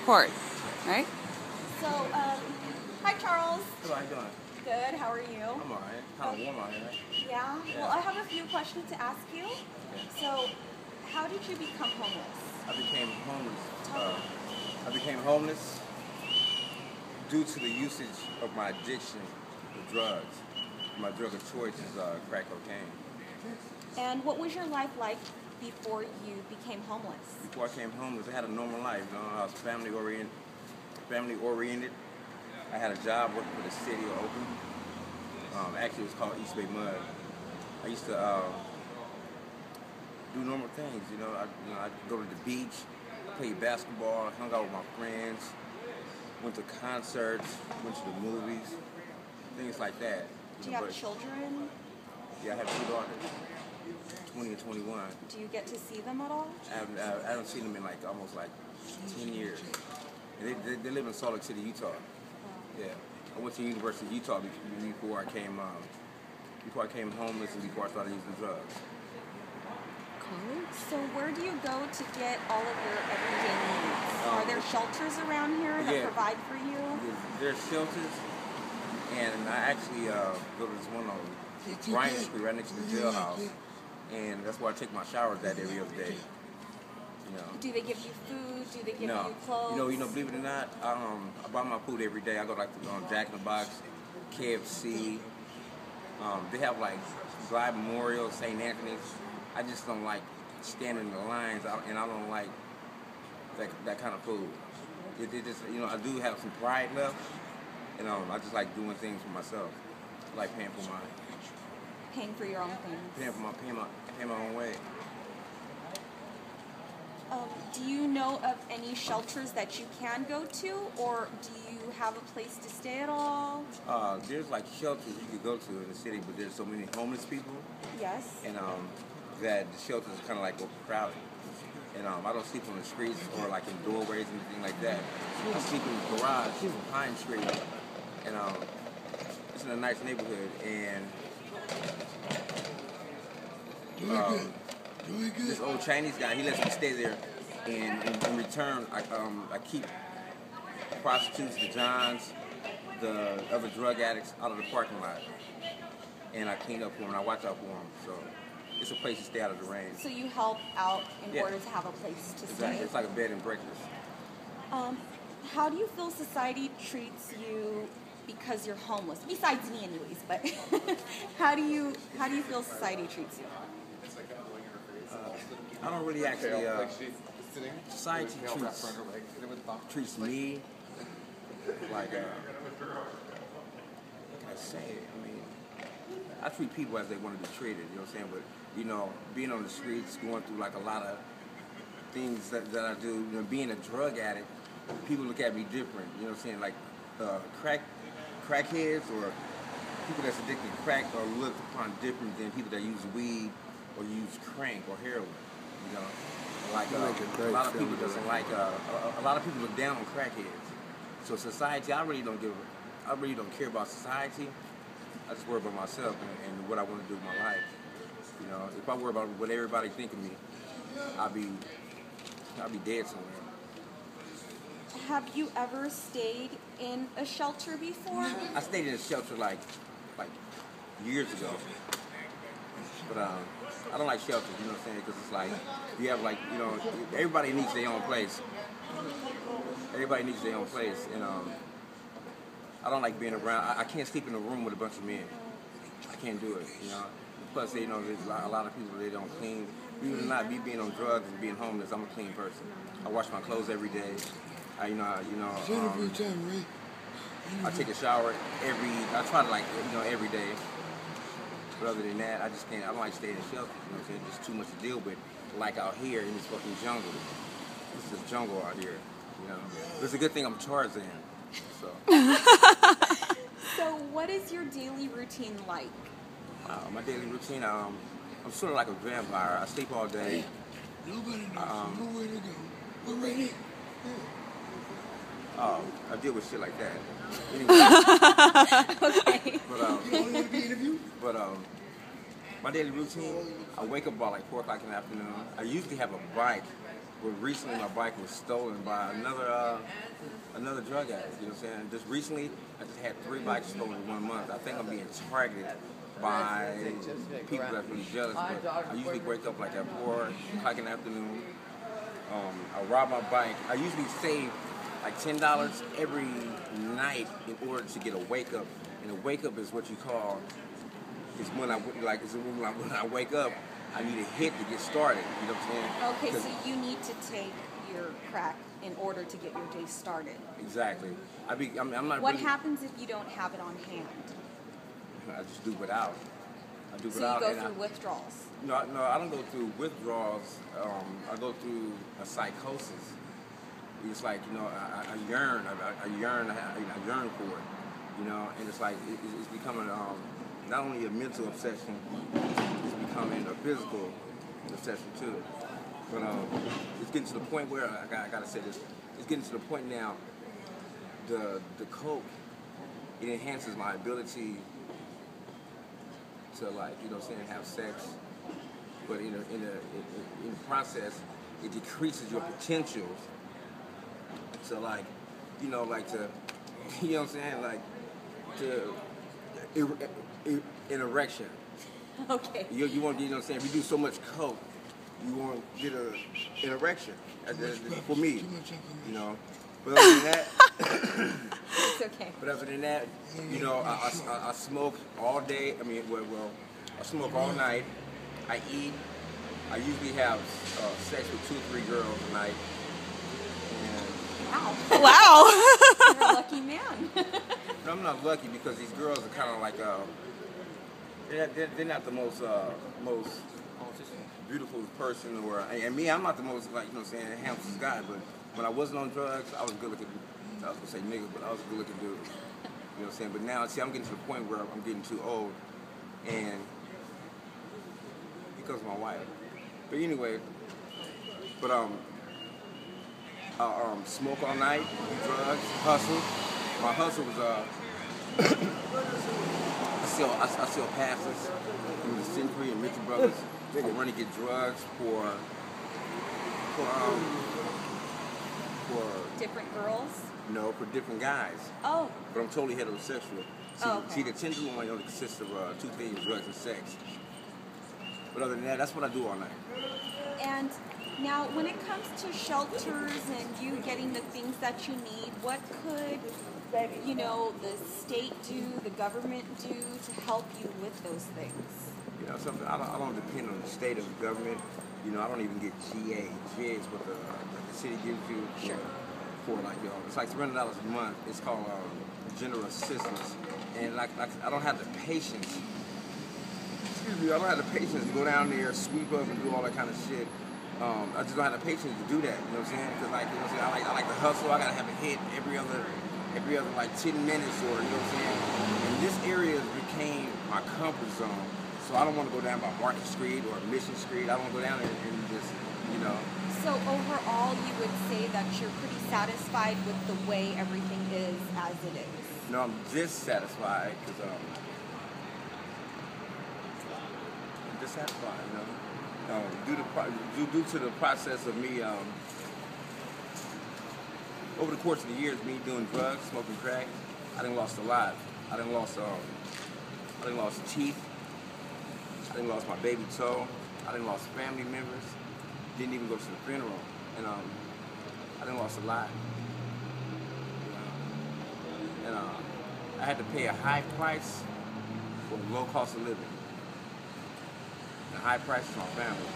record, right? So, hi Charles. Hello, how you doing? Good, how are you? I'm alright. Kind of warm out here, right? Yeah? Well, I have a few questions to ask you. Okay. So, how did you become homeless? I became homeless. I became homeless due to the usage of my addiction to drugs. My drug of choice is crack cocaine. And what was your life like before you became homeless? Before I became homeless, I had a normal life. You know, I was family oriented. I had a job working for the city of Oakland. Actually, it was called East Bay Mud. I used to do normal things. I'd go to the beach, play basketball, hung out with my friends, went to concerts, went to the movies, things like that. Do you have children? Yeah, I have 2 daughters, 20 and 21. Do you get to see them at all? I haven't seen them in almost 10 years. And they live in Salt Lake City, Utah. Yeah, I went to the University of Utah before I came homeless and before I started using drugs. Cool. So where do you go to get all of your everyday needs? Are there shelters around here that provide for you? There's shelters, and I actually go to this one on Bryant Street right next to the jailhouse, and that's where I take my showers every other day. Do they give you food? Do they give No. you clothes? Believe it or not, I buy my food every day. I go to Jack in the Box, KFC. They have Glide Memorial, St. Anthony's. I just don't like standing in the lines, and I don't like that kind of food. I do have some pride left, and I just like doing things for myself. I like paying for your own things. Paying my own way. Do you know of any shelters that you can go to, or do you have a place to stay at all? There's shelters you could go to in the city, but there's so many homeless people. Yes. And that the shelters are kind of overcrowded. And I don't sleep on the streets or in doorways and anything like that. I sleep in the garage on Pine Street, and it's in a nice neighborhood. And this old Chinese guy, he lets me stay there, and in return, I keep prostitutes, the Johns, the other drug addicts out of the parking lot, and I clean up for them, and I watch out for them. So it's a place to stay out of the rain. So you help out in order to have a place to stay. It's like a bed and breakfast. How do you feel society treats you because you're homeless? Besides me, anyways. But how do you feel society treats you? I don't really actually. Society treats me like. What can I say? I treat people as they want to be treated. You know what I'm saying? But being on the streets, going through a lot of things that I do. Being a drug addict, people look at me different. You know what I'm saying? Crackheads or people that's addicted to crack are looked upon different than people that use weed or use crank or heroin. A lot of people doesn't like. A lot of people look down on crackheads. So society, I really don't care about society. I just worry about myself and what I want to do with my life. If I worry about what everybody think of me, I'll be dead somewhere. Have you ever stayed in a shelter before? I stayed in a shelter years ago. But I don't like shelters, you know what I'm saying? Because it's you have everybody needs their own place. Everybody needs their own place, and I don't like being around. I can't sleep in a room with a bunch of men. I can't do it, Plus, there's a lot of people, they don't clean. Even if not being on drugs and being homeless, I'm a clean person. I wash my clothes every day. I take a shower I try to every day. But other than that, I just can't. I don't like staying in shelters. You know what I'm saying? There's too much to deal with. Out here in this fucking jungle. This is a jungle out here. But it's a good thing I'm Tarzan. So. So what is your daily routine like? My daily routine, I'm sort of like a vampire. I sleep all day. Nobody knows nowhere to go. We're ready. I deal with shit like that. Anyway. Okay. But my daily routine, I wake up about 4 o'clock in the afternoon. I usually have a bike But recently, my bike was stolen by another drug addict. You know what I'm saying? Just recently, I just had 3 bikes stolen in 1 month. I think I'm being targeted by people that's really jealous. But I usually wake up like at 4 o'clock in the afternoon. I rob my bike. I usually save like $10 every night in order to get a wake up. And a wake up is what you call is when I wake up. I need a hit to get started. You know what I'm saying? Okay, so you need to take your crack in order to get your day started. Exactly. I'm not. What really, happens if you don't have it on hand? I just do without. I do So without. you go through withdrawals. No, I don't go through withdrawals. I go through a psychosis. It's like, you know, I yearn for it. You know, and it's like it's becoming not only a mental obsession, it's becoming a physical obsession too. But it's getting to the point where I gotta say this. It's getting to the point now. The coke, it enhances my ability to, like, you know what I'm saying, have sex. But in the process, it decreases your potential to, like, you know, like to, you know what I'm saying, like to an erection. Okay. You want, you know what I'm saying, if you do so much coke, you won't get an erection. For me, you know. But other than that, It's okay. but other than that, you know, I smoke all day. I mean, well, I smoke all night. I eat. I usually have sex with 2 or 3 girls a night. Wow. Wow. You're a lucky man. And I'm not lucky because these girls are kind of like they're not the most beautiful person, and me, I'm not the most, like, you know what I'm saying, handsome guy. But when I wasn't on drugs, I was good looking. I was gonna say nigga, but I was a good looking dude. You know what I'm saying? But now, see, I'm getting to the point where I'm getting too old, and because of my wife. But anyway, but I smoke all night, do drugs, hustle. My hustle was I sell passes in the Century and Mitchell Brothers. I run to get drugs for Different girls? no, for different guys. Oh. But I'm totally heterosexual. See, Oh, okay. see, the Tenderloin only consists of 2 things: drugs and sex. But other than that, that's what I do all night. And now, when it comes to shelters and you getting the things that you need, what could, you know, the state do, the government do to help you with those things? You know, something I don't depend on the state or the government. You know, I don't even get GA. GA is what the city gives you for like, you know, it's like $300 a month. It's called general assistance, and like I don't have the patience. Excuse me, I don't have the patience to go down there, sweep up, and do all that kind of shit. I just don't have the patience to do that. You know what I'm saying? Because, like, you know what I'm saying, I like the hustle. I gotta have a hit every other like 10 minutes, or, you know what I'm saying. And this area became my comfort zone. So I don't want to go down by Market Street or Mission Street. I don't want to go down there and just, you know. So overall, you would say that you're pretty satisfied with the way everything is as it is? No, I'm dissatisfied because I'm dissatisfied, you know. Due to the process of me, over the course of the years, me doing drugs, smoking crack, I done lost a lot. I done lost teeth. I done lost my baby toe. I done lost family members. Didn't even go to the funeral, and I done lost a lot. You know? And I had to pay a high price for a low cost of living. The high price for my family.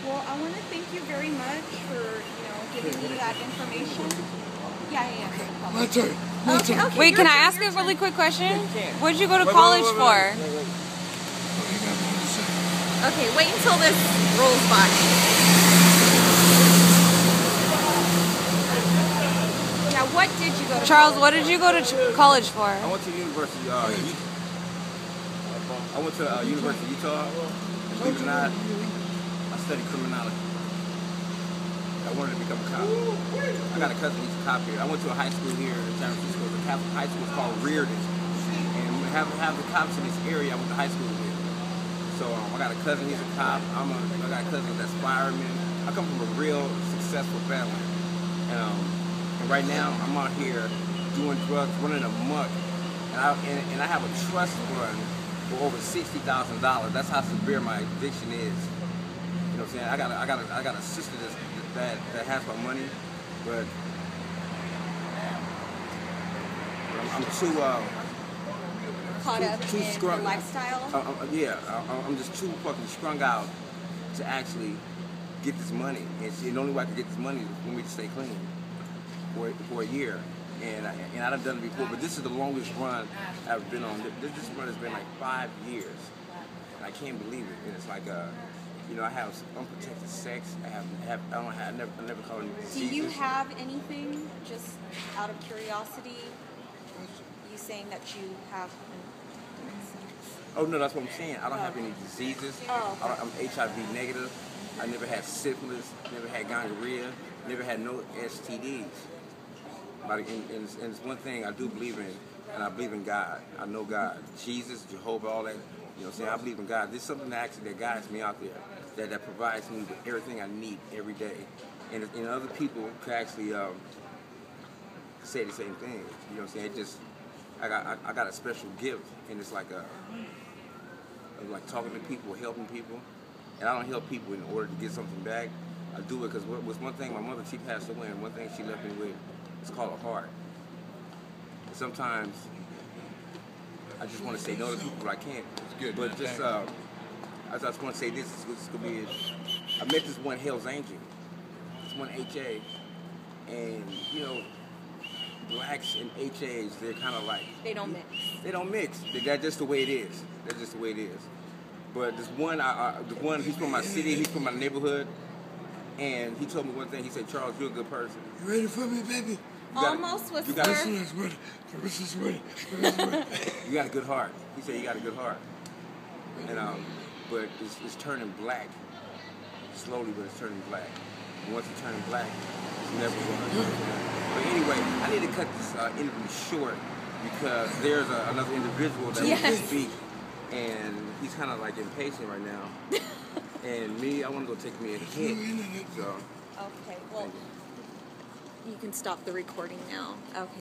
Well, I want to thank you very much for, you know, giving me that information. Yeah. My turn. My turn. Okay, Wait, your can I turn, ask your a really turn. quick question? Yeah. What did you go to Wait, college wait. for? Oh, you got more to say. Okay, wait until this rolls by. Yeah, what did you go to Charles, college what did you go to college for? I went to University. I went to University of Utah. And believe it or not, I studied criminology. I wanted to become a cop. I got a cousin who's a cop here. I went to a high school here in San Francisco. The Catholic high school is called Reardon. And we have the cops in this area I went to high school with. So So I got a cousin, he's a cop. I got a cousin that's fireman. I come from a real successful family. And right now, I'm out here doing drugs, running amok. And I have a trust fund for over $60,000. That's how severe my addiction is. You know what I'm saying? I got a sister that has my money, but I'm too Caught up too in strung. the lifestyle. Yeah, I'm just too fucking strung out to actually get this money. And the only way I can get this money is for me to stay clean for a year. And I've done it before, but this is the longest run I've been on. This run has been like 5 years, and I can't believe it. And it's like, you know, I have unprotected sex. I never call it Do diseases. you have anything, just out of curiosity? You saying that you have sex? Oh no, that's what I'm saying. I don't have any diseases. Oh, okay. I'm HIV negative. I never had syphilis. Never had gonorrhea. Never had no STDs. And it's one thing I do believe in, and I believe in God. I know God, Jesus, Jehovah, all that. You know what I'm saying? I believe in God. There's something that guides me out there, that provides me with everything I need every day. And other people can actually say the same thing. You know what I'm saying? It just, I got a special gift, and it's like like talking to people, helping people. And I don't help people in order to get something back. I do it because was one thing my mother, she passed away, and one thing she left me with. It's called a heart. And sometimes I just want to say no to people, but I can't. It's good. But just, I just want to say this is going to be it. I met this one Hell's Angel, this one HA, and you know, blacks and HAs, they're kind of like... They don't mix. They don't mix. That's just the way it is. That's just the way it is. But this one, he's from my city, he's from my neighborhood, and he told me one thing. He said, "Charles, you're a good person." You ready for me, baby? Almost was got sir. Carissa's ready. Carissa's ready. You got a good heart. He said you got a good heart. And but it's turning black. Slowly, but it's turning black. And once it's turning black, it's never going to. But anyway, I need to cut this interview short because there's another individual that wants to speak, and he's kind of like impatient right now. And me, I want to go take me a hit. So. Okay, well, you can stop the recording now. Okay.